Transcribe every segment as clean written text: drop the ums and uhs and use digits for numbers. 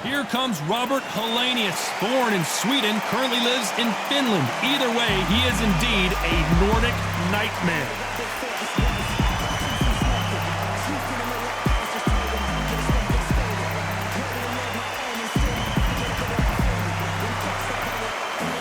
Here comes Robert Helenius, born in Sweden, currently lives in Finland. Either way, he is indeed a Nordic nightmare.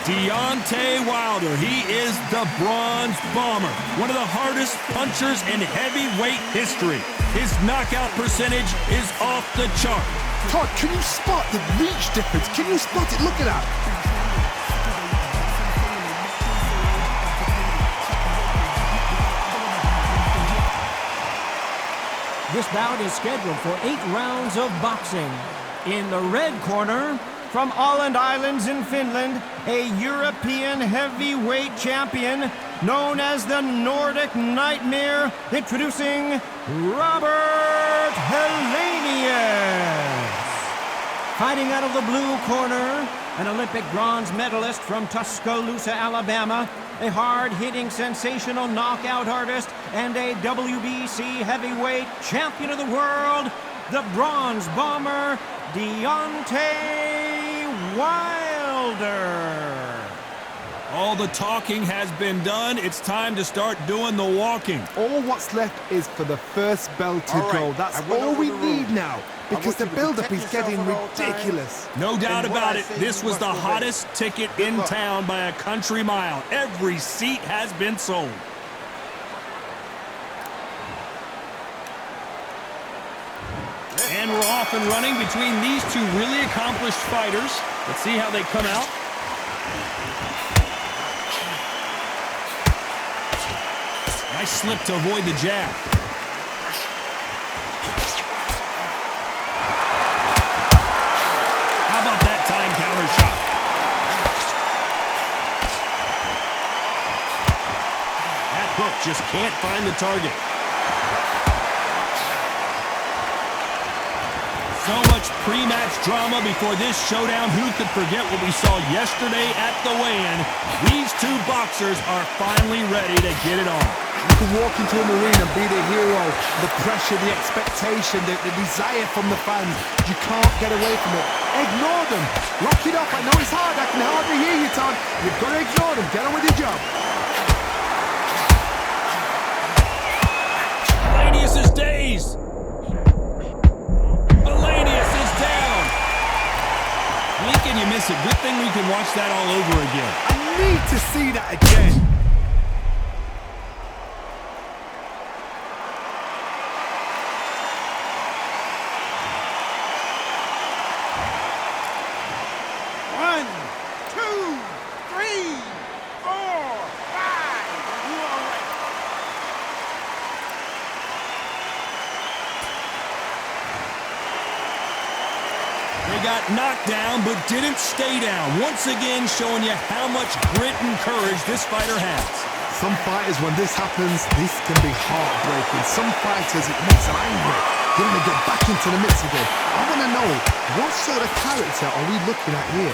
Deontay Wilder, he is the Bronze Bomber, one of the hardest punchers in heavyweight history. His knockout percentage is off the chart. Todd, can you spot the reach difference? Can you spot it? Look at that. This bout is scheduled for 8 rounds of boxing. In the red corner, from Åland Islands in Finland, a European heavyweight champion known as the Nordic Nightmare, introducing Robert Helenius. Fighting out of the blue corner, an Olympic bronze medalist from Tuscaloosa, Alabama, a hard-hitting, sensational knockout artist, and a WBC heavyweight champion of the world, the Bronze Bomber, Deontay Wilder. All the talking has been done. It's time to start doing the walking. All what's left is for the first bell to go. That's all we need now, because the build-up is getting ridiculous. No doubt about it, this was the hottest ticket in town by a country mile. Every seat has been sold. And we're off and running between these two really accomplished fighters. Let's see how they come out. Nice slip to avoid the jab. How about that time counter shot? That hook just can't find the target. So much pre-match drama before this showdown. Who could forget what we saw yesterday at the weigh-in? These two boxers are finally ready to get it on. You can walk into an arena and be the hero. The pressure, the expectation, the desire from the fans. You can't get away from it. Ignore them. Lock it up. I know it's hard. I can hardly hear you, Todd. You've got to ignore them. Get on with your job. Helenius is dazed. Helenius is down. Blink and you miss it. Good thing we can watch that all over again. I need to see that again. Got knocked down, but didn't stay down. Once again, showing you how much grit and courage this fighter has. Some fighters, when this happens, this can be heartbreaking. Some fighters, it makes them angry. They want to get back into the mix again. I want to know, what sort of character are we looking at here?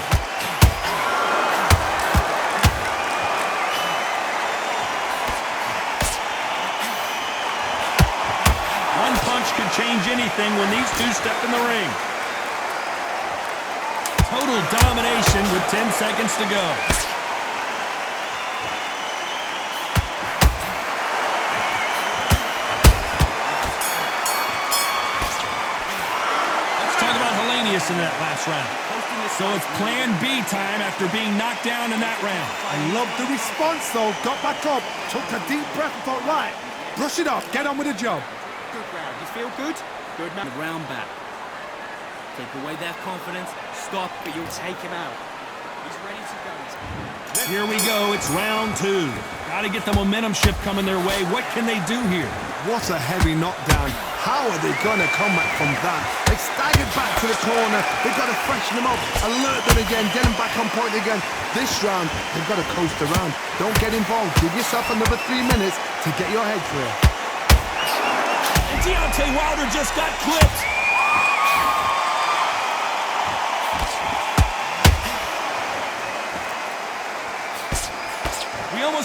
One punch can change anything when these two step in the ring. Total domination with 10 seconds to go. Let's talk about Helenius in that last round. So it's plan B time after being knocked down in that round. I love the response, though. Got back up, took a deep breath and thought, right, brush it off, get on with the job. Good round. You feel good? Good man. Round back. Take away their confidence, stop, but you'll take him out. He's ready to go. Here we go, it's round 2. Got to get the momentum shift coming their way. What can they do here? What a heavy knockdown. How are they going to come back from that? They staggered back to the corner. They've got to freshen them up, alert them again, get them back on point again. This round, they've got to coast around. Don't get involved. Give yourself another 3 minutes to get your head clear. And Deontay Wilder just got clipped.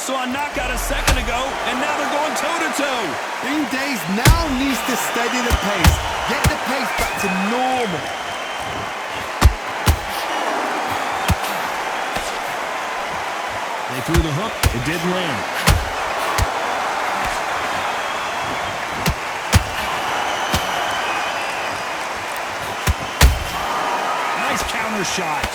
just saw a knockout a second ago, and now they're going toe-to-toe. Dean Days now needs to steady the pace. Get the pace back to normal. They threw the hook. It didn't land. Nice counter shot.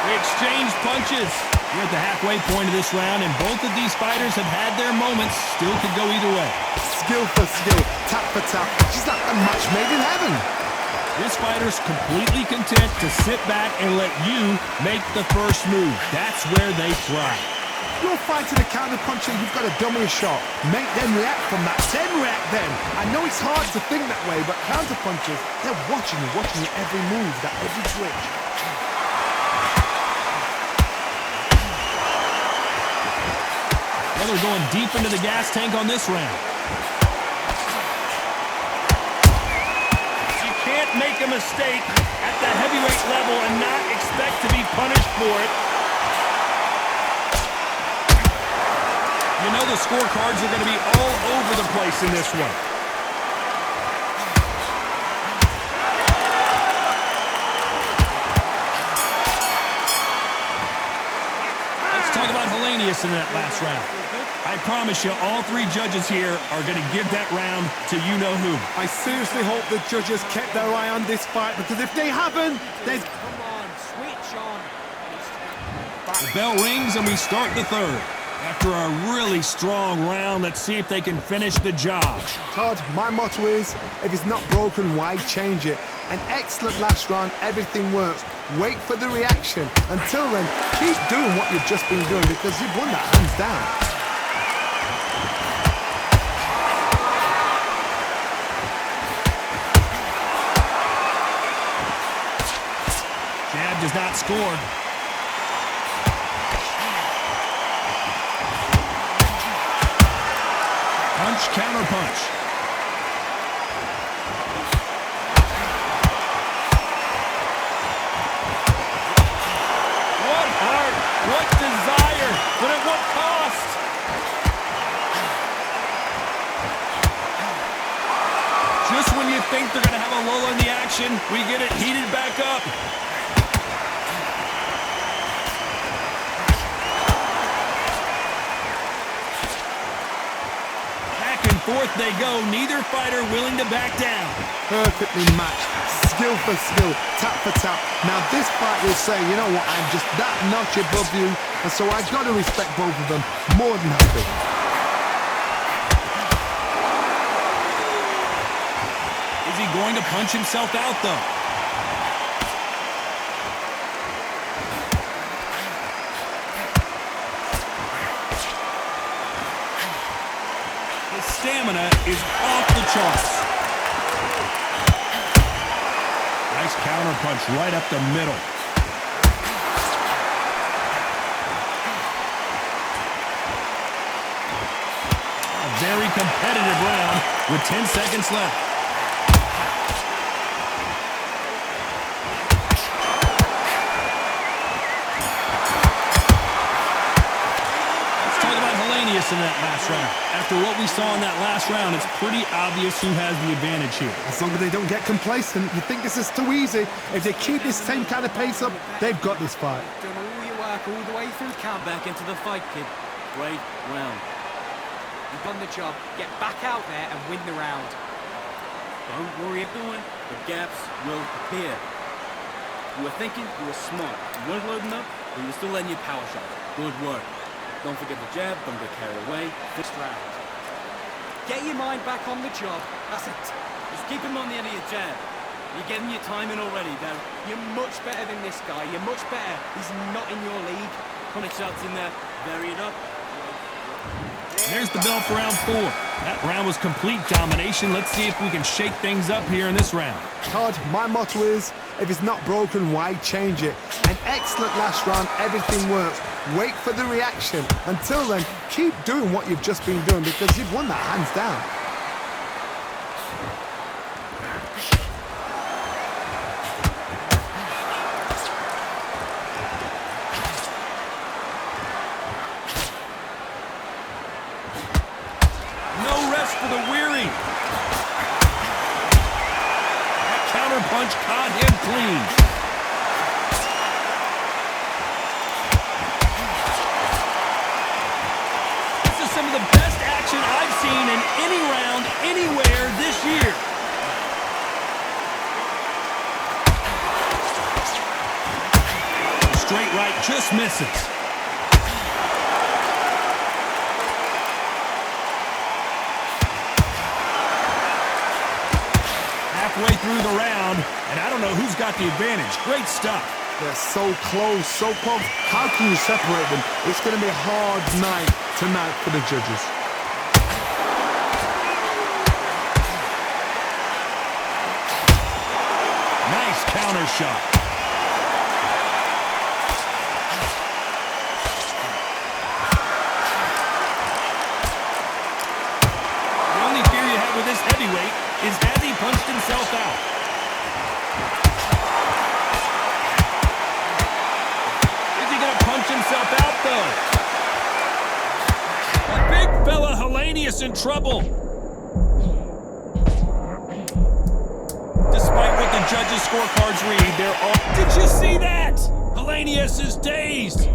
They exchanged punches. We're at the halfway point of this round, and both of these fighters have had their moments. Still could go either way. Skill for skill, tap for tap. She's like a match made in heaven. This fighter's completely content to sit back and let you make the first move. That's where they thrive. You're fighting a counter puncher, you've got to dummy a shot. Make them react from that, then react then. I know it's hard to think that way, but counter punchers, they're watching you every move, that every switch. Well, they're going deep into the gas tank on this round. You can't make a mistake at the heavyweight level and not expect to be punished for it. You know the scorecards are going to be all over the place in this one. Let's talk about Helenius in that last round. I promise you, all three judges here are going to give that round to you-know-who. I seriously hope the judges kept their eye on this fight, because if they haven't, there's... Come on, switch on. The bell rings and we start the third. After a really strong round, let's see if they can finish the job. Todd, my motto is, if it's not broken, why change it? An excellent last round, everything works. Wait for the reaction. Until then, keep doing what you've just been doing, because you've won that hands down. Jab does not score. Punch, counter punch. What heart, what desire, but at what cost? Just when you think they're going to have a lull in the action, we get it heated back up. Fourth they go, neither fighter willing to back down. Perfectly matched, skill for skill, tap for tap. Now this fight will say, you know what, I'm just that notch above you, and so I've got to respect both of them more than happy. Is he going to punch himself out, though? Stamina is off the charts. Nice counter punch right up the middle. A very competitive round with 10 seconds left. In that last round. After what we saw in that last round, it's pretty obvious who has the advantage here. As long as they don't get complacent, you think this is too easy. If they keep this same kind of pace up, they've got this fight. Done all your work all the way through camp. Back into the fight, kid. Great round. You've done the job. Get back out there and win the round. Don't worry about doing. The gaps will appear. You were thinking, you were smart. You weren't loading up, but you were still letting your power shot. Good work. Don't forget the jab, don't get carried away. This round. Get your mind back on the job. That's it. Just keep him on the end of your jab. You're getting your time in already, though. You're much better than this guy. You're much better. He's not in your league. Punish shots in there. Vary it up. There's the bell for round 4. That round was complete domination. Let's see if we can shake things up here in this round. Todd, my motto is, if it's not broken, why change it? An excellent last round, everything works. Wait for the reaction. Until then, keep doing what you've just been doing, because you've won that hands down. punch caught him clean. This is some of the best action I've seen in any round, anywhere this year. Straight right just misses. Halfway through the round, and I don't know who's got the advantage. Great stuff. They're so close, so close. How can you separate them? It's going to be a hard night tonight for the judges. Nice counter shot. The only fear you have with this heavyweight is has he punched himself out? Is he going to punch himself out, though? The big fella Helenius in trouble. Despite what the judges' scorecards read, they're all... Did you see that? Helenius is dazed.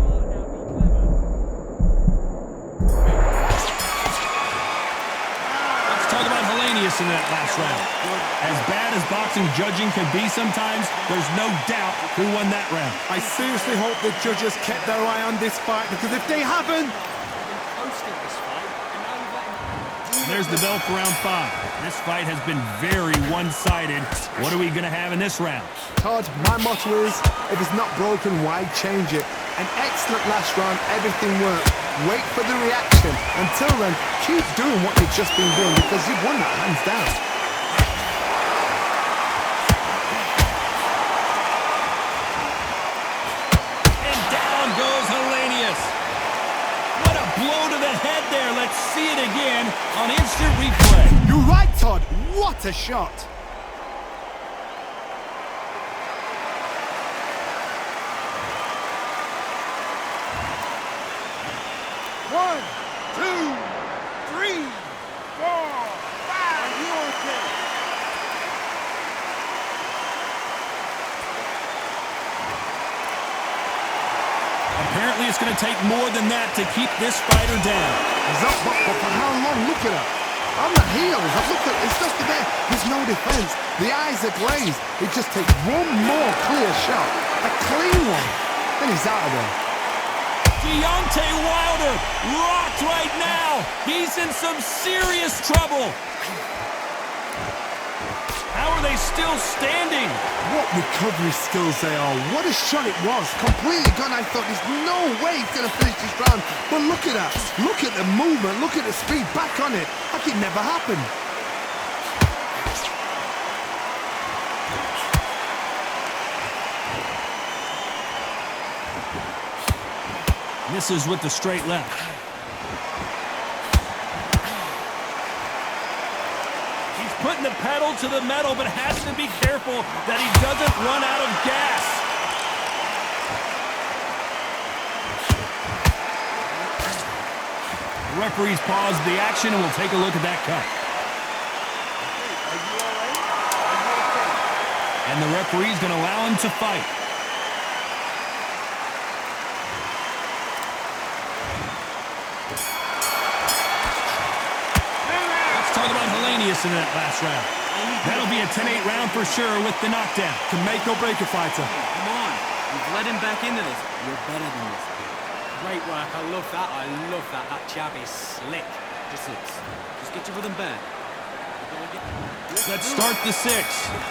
In that last round. As bad as boxing judging can be sometimes, there's no doubt who won that round. I seriously hope the judges kept their eye on this fight, because if they haven't... There's the bell for round 5. This fight has been very one-sided. What are we going to have in this round? Todd, my motto is, if it's not broken, why change it? An excellent last round, everything worked. Wait for the reaction. Until then, keep doing what you've just been doing, because you've won that hands down. And down goes Helenius. What a blow to the head there. Let's see it again on instant replay. You're right, Todd. What a shot. One, two, three, four, five. Are you okay? Apparently it's going to take more than that to keep this fighter down. He's up, but for how long? Look at her. On the heels. Look at it's just there. There's no defense. The eyes are glazed. It just takes one more clear shot. A clean one. Then he's out of there. Deontay Wilder rocked right now. He's in some serious trouble. How are they still standing? What recovery skills they are. What a shot it was. Completely gone. I thought there's no way he's going to finish this round. But look at that. Look at the movement. Look at the speed. Back on it. Like it never happened. Misses with the straight left. He's putting the pedal to the metal, but has to be careful that he doesn't run out of gas. The referee's paused the action, and we'll take a look at that cut. And the referee's going to allow him to fight. In that last round. That'll be a 10-8 round for sure with the knockdown. Can make or break a fighter. Come on. You've led him back into this. You're better than this. Great work. I love that. I love that. That jab is slick. Just get your rhythm back. Let's start the 6.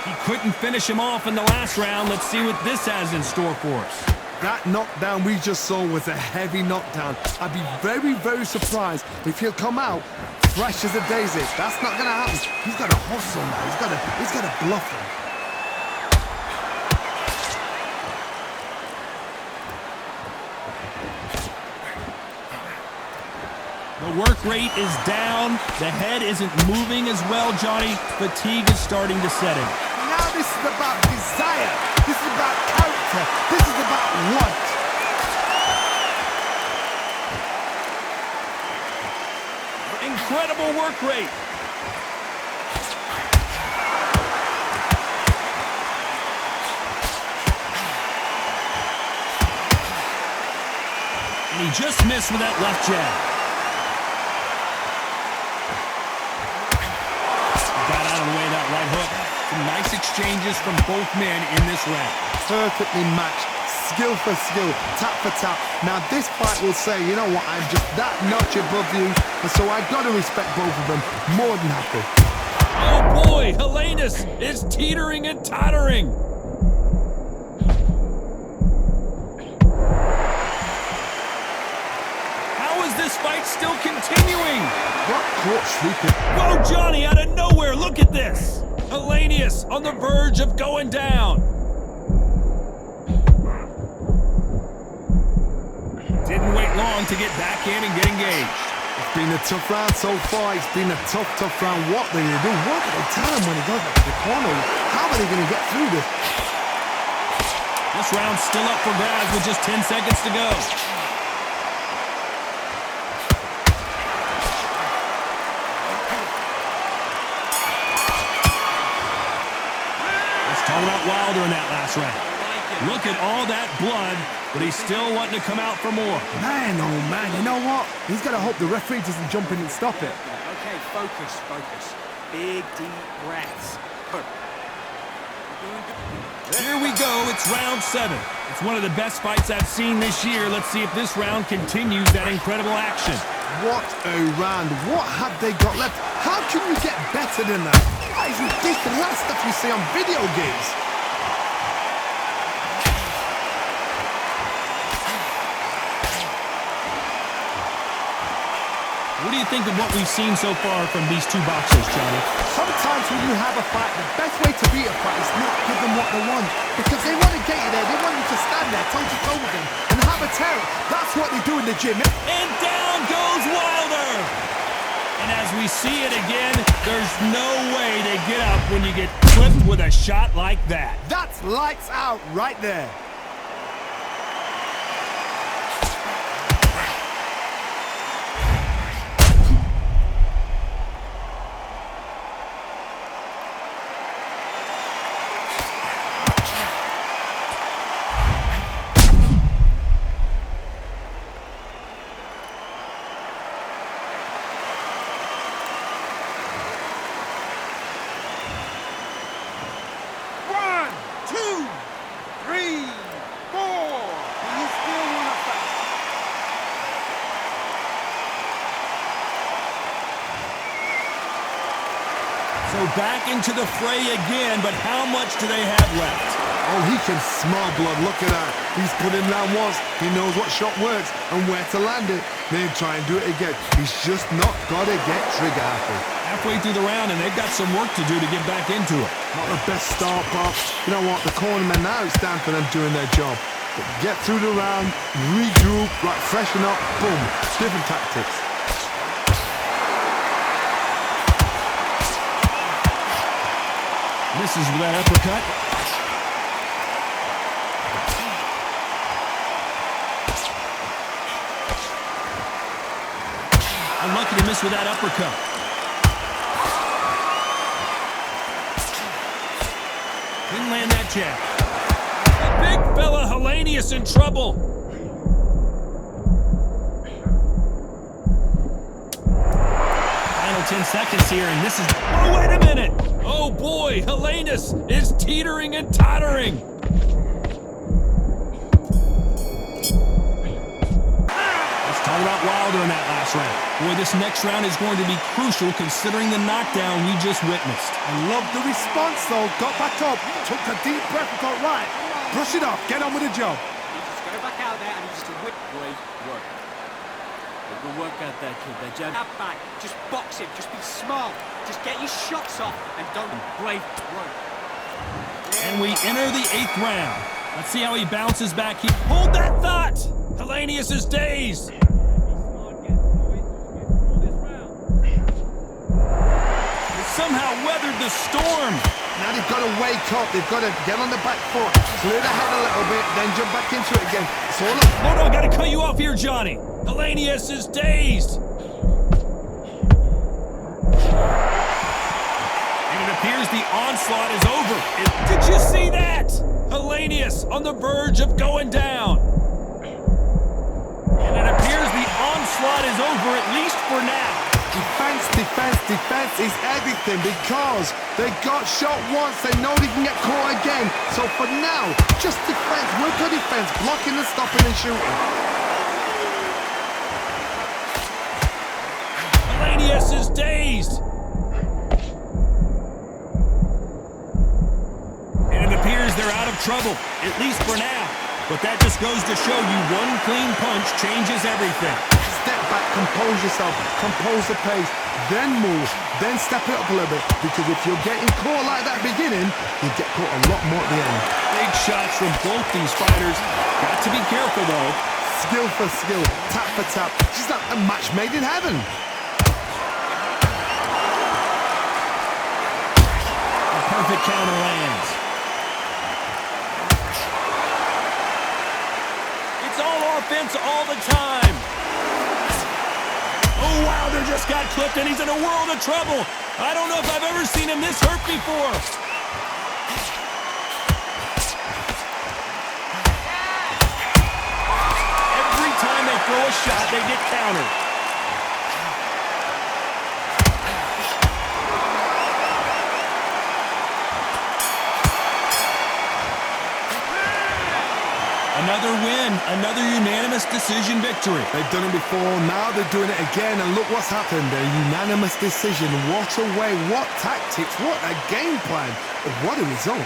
He couldn't finish him off in the last round. Let's see what this has in store for us. That knockdown we just saw was a heavy knockdown. I'd be very, very surprised if he'll come out fresh as a daisy. That's not going to happen. He's got to hustle now. He's got to bluff him. The work rate is down. The head isn't moving as well, Johnny. Fatigue is starting to set in. Now this is about desire. This is about character. This is about want. Incredible work rate. He just missed with that left jab. Got out of the way of that right hook. Some nice exchanges from both men in this round. Perfectly matched. Skill for skill, tap for tap. Now this fight will say, you know what, I'm just that notch above you, and so I got to respect both of them. More than happy. Oh boy, Helenius is teetering and tottering. How is this fight still continuing? Got caught sleeping. Whoa, Johnny, out of nowhere, look at this. Helenius on the verge of going down. Didn't wait long to get back in and get engaged. It's been a tough round so far. It's been a tough round. What are they going to do? What do they tell him when he goes back to the corner? How are they going to get through this? This round's still up for grabs with just 10 seconds to go. Let's talk about Wilder in that last round. Look at all that blood, but he's still wanting to come out for more. Man, oh man, you know what? He's got to hope the referee doesn't jump in and stop it. Okay, focus. Big, deep breaths. Here we go, it's round 7. It's one of the best fights I've seen this year. Let's see if this round continues that incredible action. What a round. What have they got left? How can you get better than that? That is ridiculous. That's stuff you see on video games. What do you think of what we've seen so far from these two boxers, Johnny? Sometimes when you have a fight, the best way to beat a fight is not give them what they want. Because they want to get you there. They want you to stand there, toe-to-toe with them, and have a tear. That's what they do in the gym. And down goes Wilder! And as we see it again, there's no way to get up when you get clipped with a shot like that. That's lights out right there. So back into the fray again, but how much do they have left? Oh, he can smell blood. Look at that. He's put in round once. He knows what shot works and where to land it. Then try and do it again. He's just not got to get trigger happy. Halfway through the round, and they've got some work to do to get back into it. Not the best start, Bob. You know what? The cornermen now, it's time for them doing their job. But get through the round, regroup, right, freshen up, boom. Different tactics. Misses with that uppercut. Unlucky to miss with that uppercut. Didn't land that jab. The big fella Helenius in trouble. Final 10 seconds here, and this is... Oh, wait a minute! Oh boy, Helenius is teetering and tottering. Let's talk about Wilder in that last round. Boy, this next round is going to be crucial considering the knockdown we just witnessed. I love the response, though. Got back up, took a deep breath and thought, right, brush it off, get on with the job. He just go back out there and he just whip. Great work. Good work out there, kid. They jab back. Just box him. Just be smart. Just get your shots off and don't. Great work. And we enter the 8th round. Let's see how he bounces back. Hold that thought! Helenius is dazed. He somehow weathered the storm. Now they've got to wake up. They've got to get on the back foot, clear the head a little bit, then jump back into it again. It's all up. Hold on, gotta cut you off here, Johnny. Helenius is dazed. And it appears the onslaught is over. Did you see that? Helenius on the verge of going down. And it appears the onslaught is over, at least for now. Defense, defense, defense is everything because they got shot once, they know they can get caught again. So for now, just defense, work on defense, blocking and stopping and shooting. Elenius is dazed. And it appears they're out of trouble, at least for now. But that just goes to show you one clean punch changes everything. Step back, compose yourself, compose the pace, then move, then step it up a little bit. Because if you're getting caught like that beginning, you get caught a lot more at the end. Big shots from both these fighters. Got to be careful, though. Skill for skill, tap for tap. She's like a match made in heaven. A perfect counter lands. It's all offense all the time. Oh, Wilder just got clipped, and he's in a world of trouble. I don't know if I've ever seen him this hurt before. Every time they throw a shot, they get countered. Another win, another unanimous decision victory. They've done it before, now they're doing it again, and look what's happened. A unanimous decision. What a way, what tactics, what a game plan. What a result.